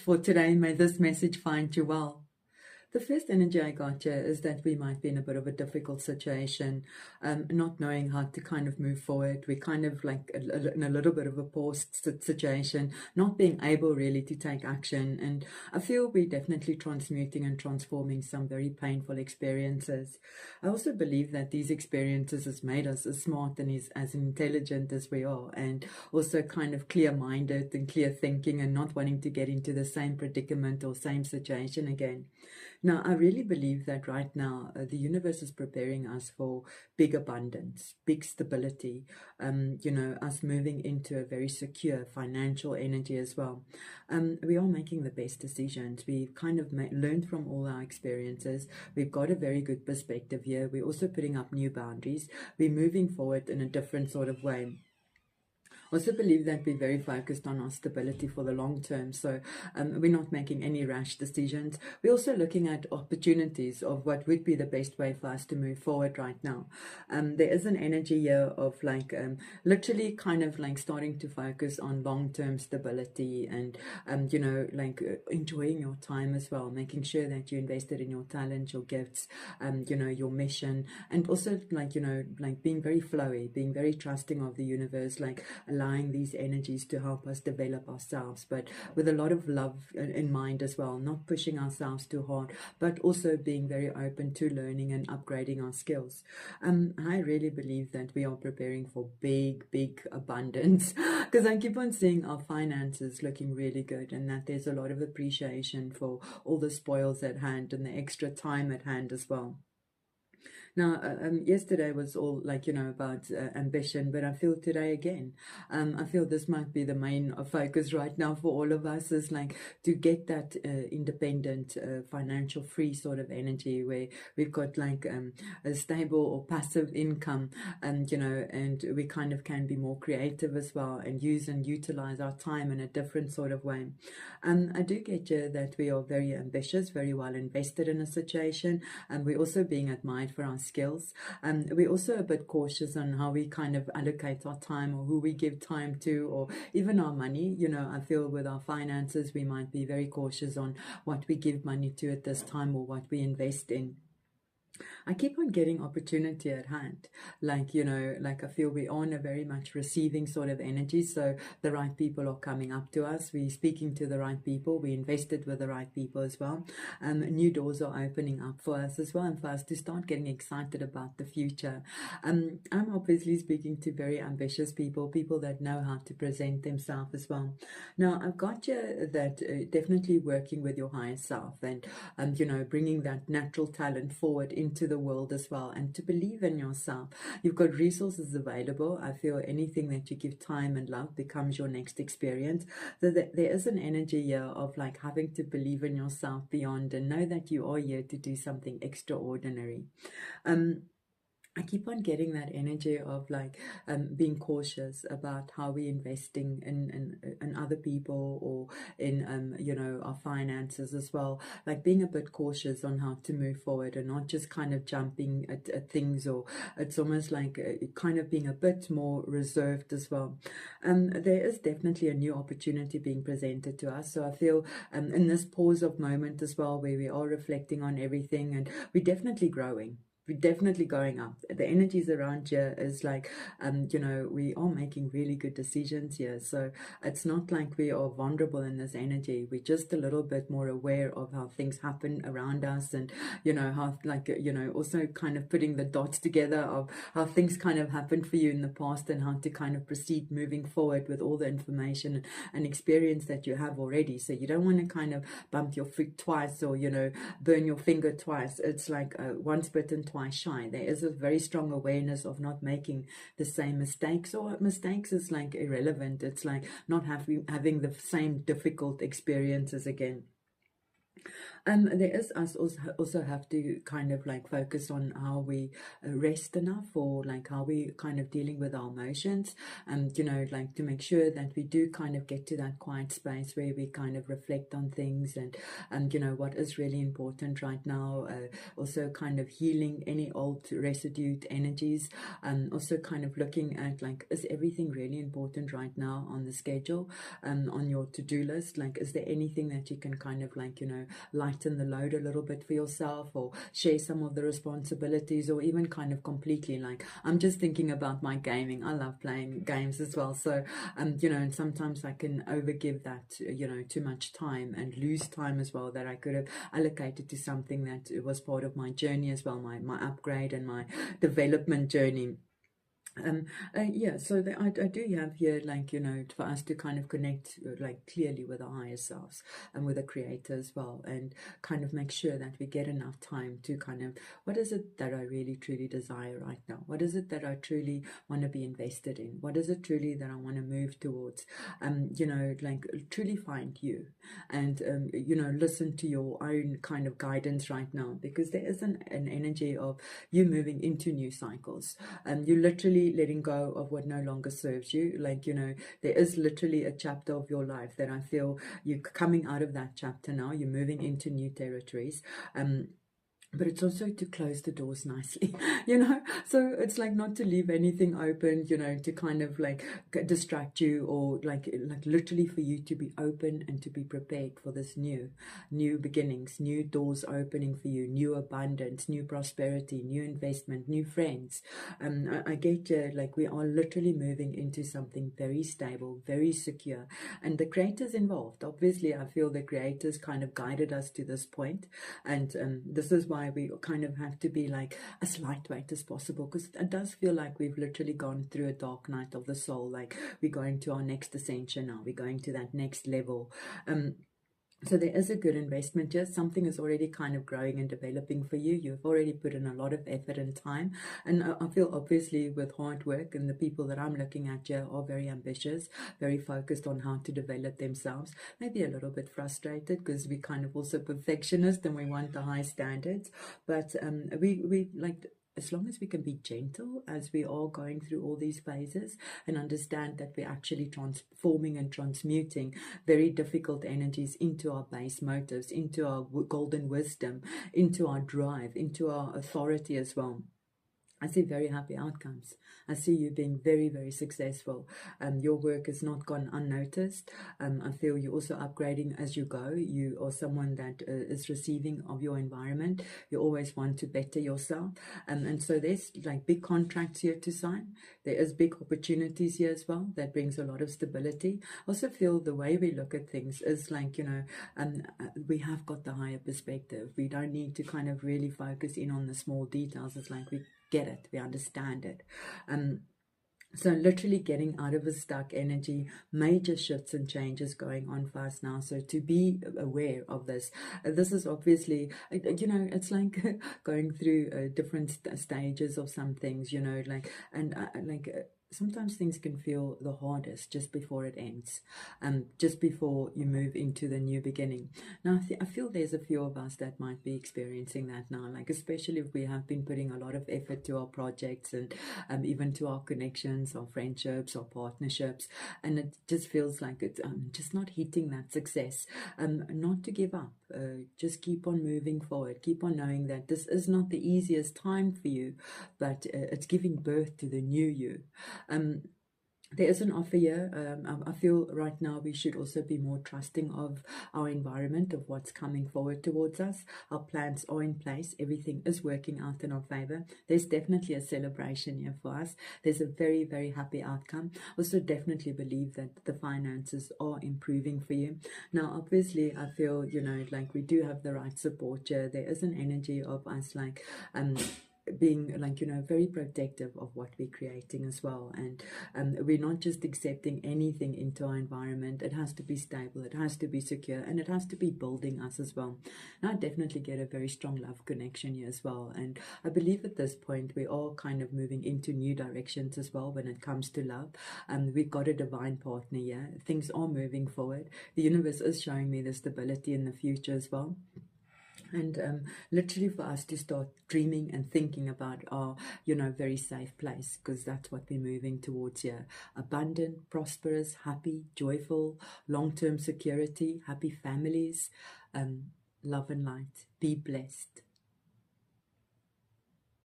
for today. May this message find you well. The first energy I got here is that we might be in a bit of a difficult situation, not knowing how to kind of move forward. We're kind of like in a little bit of a paused situation, not being able really to take action. And I feel we're definitely transmuting and transforming some very painful experiences. I also believe that these experiences has made us as smart and as intelligent as we are, and also kind of clear-minded and clear thinking and not wanting to get into the same predicament or same situation again. Now, I really believe that right now the universe is preparing us for big abundance, big stability, us moving into a very secure financial energy as well. We are making the best decisions. We've kind of learned from all our experiences. We've got a very good perspective here. We're also putting up new boundaries. We're moving forward in a different sort of way. Also believe that we're very focused on our stability for the long term. So we're not making any rash decisions. We're also looking at opportunities of what would be the best way for us to move forward right now. There is an energy here of like literally kind of like starting to focus on long-term stability and, enjoying your time as well, making sure that you invested in your talent, your gifts, your mission, and also like being very flowy, being very trusting of the universe, like allowing these energies to help us develop ourselves, but with a lot of love in mind as well, not pushing ourselves too hard, but also being very open to learning and upgrading our skills. I really believe that we are preparing for big abundance because I keep on seeing our finances looking really good, and that there's a lot of appreciation for all the spoils at hand and the extra time at hand as well. Now, yesterday was all like, about ambition, but I feel today again, I feel this might be the main focus right now for all of us is like to get that independent, financial free sort of energy where we've got like a stable or passive income and, and we kind of can be more creative as well and use and utilize our time in a different sort of way. I do get you that we are very ambitious, very well invested in a situation, and we're also being admired for our skills. We're also a bit cautious on how we kind of allocate our time or who we give time to or even our money. I feel with our finances, we might be very cautious on what we give money to at this time or what we invest in. I keep on getting opportunity at hand. Like, I feel we are in a very much receiving sort of energy. So the right people are coming up to us. We're speaking to the right people. We invested with the right people as well. New doors are opening up for us as well and for us to start getting excited about the future. I'm obviously speaking to very ambitious people, people that know how to present themselves as well. Now, I've got you that definitely working with your higher self and, bringing that natural talent forward into the world as well, and to believe in yourself. You've got resources available. I feel anything that you give time and love becomes your next experience. So that there is an energy here of like having to believe in yourself beyond and know that you are here to do something extraordinary. I keep on getting that energy of like being cautious about how we're investing in other people or in our finances as well, like being a bit cautious on how to move forward and not just kind of jumping at things, or it's almost like kind of being a bit more reserved as well. There is definitely a new opportunity being presented to us, so I feel in this pause of moment as well where we are reflecting on everything and we're definitely growing. We're definitely going up. The energies around here is like, we are making really good decisions here. So it's not like we are vulnerable in this energy. We're just a little bit more aware of how things happen around us and, how like, also kind of putting the dots together of how things kind of happened for you in the past and how to kind of proceed moving forward with all the information and experience that you have already. So you don't want to kind of bump your foot twice or, burn your finger twice. It's like once bitten, twice shy. There is a very strong awareness of not making the same mistakes, or mistakes is like irrelevant. It's like not having the same difficult experiences again. There is us also have to kind of like focus on how we rest enough, or like how we kind of dealing with our emotions, and like to make sure that we do kind of get to that quiet space where we kind of reflect on things, and what is really important right now. Also kind of healing any old residued energies, also kind of looking at like, is everything really important right now on the schedule, on your to-do list? Like, is there anything that you can kind of like lighten the load a little bit for yourself, or share some of the responsibilities, or even kind of completely, like, I'm just thinking about my gaming. I love playing games as well. So and sometimes I can overgive that too much time, and lose time as well that I could have allocated to something that was part of my journey as well, my upgrade and my development journey. um, yeah, so I do have here, like, for us to kind of connect, like, clearly with our higher selves and with the creator as well, and kind of make sure that we get enough time to kind of, what is it that I really truly desire right now? What is it that I truly want to be invested in? What is it truly that I want to move towards? Like, truly find you, and, listen to your own kind of guidance right now, because there is an energy of you moving into new cycles, and you're literally letting go of what no longer serves you. Like, there is literally a chapter of your life that I feel you're coming out of that chapter now. You're moving into new territories. But it's also to close the doors nicely, so it's like not to leave anything open, to kind of like distract you, or like literally for you to be open and to be prepared for this new beginnings, new doors opening for you, new abundance, new prosperity, new investment, new friends. I get like we are literally moving into something very stable, very secure, and the creators involved, obviously, I feel the creators kind of guided us to this point, and this is why we kind of have to be like as lightweight as possible, because it does feel like we've literally gone through a dark night of the soul. Like, we're going to our next ascension now, we're going to that next level. So there is a good investment here. Something is already kind of growing and developing for you. You've already put in a lot of effort and time. And I feel, obviously, with hard work, and the people that I'm looking at here are very ambitious, very focused on how to develop themselves. Maybe a little bit frustrated, because we kind of also perfectionist and we want the high standards. But we like, as long as we can be gentle as we are going through all these phases, and understand that we're actually transforming and transmuting very difficult energies into our base motives, into our golden wisdom, into our drive, into our authority as well, I see very happy outcomes. I see you being very, very successful. Your work has not gone unnoticed. I feel you're also upgrading as you go. You are someone that is receiving of your environment. You always want to better yourself. And so there's like big contracts here to sign. There is big opportunities here as well. That brings a lot of stability. I also feel the way we look at things is like, we have got the higher perspective. We don't need to kind of really focus in on the small details. It's like we get it, we understand it. So literally getting out of a stuck energy, major shifts and changes going on for us now. So to be aware of this, this is obviously, it's like going through different stages of some things, like, and sometimes things can feel the hardest just before it ends, just before you move into the new beginning. Now, I feel there's a few of us that might be experiencing that now, like, especially if we have been putting a lot of effort to our projects, and even to our connections, our friendships, our partnerships, and it just feels like it's just not hitting that success. Not to give up, just keep on moving forward, keep on knowing that this is not the easiest time for you, but it's giving birth to the new you. Um, there is an offer here. I feel right now we should also be more trusting of our environment, of what's coming forward towards us. Our plans are in place. Everything is working out in our favor. There's definitely a celebration here for us. There's a very, very happy outcome. Also definitely believe that the finances are improving for you. Now, obviously, I feel, like we do have the right support here. There is an energy of us, like, being like, very protective of what we're creating as well. And we're not just accepting anything into our environment. It has to be stable, it has to be secure, and it has to be building us as well. And I definitely get a very strong love connection here as well. And I believe at this point we're all kind of moving into new directions as well when it comes to love. We've got a divine partner here. Things are moving forward. The universe is showing me the stability in the future as well. And literally for us to start dreaming and thinking about our, very safe place, because that's what we're moving towards here. Abundant, prosperous, happy, joyful, long-term security, happy families, love and light. Be blessed.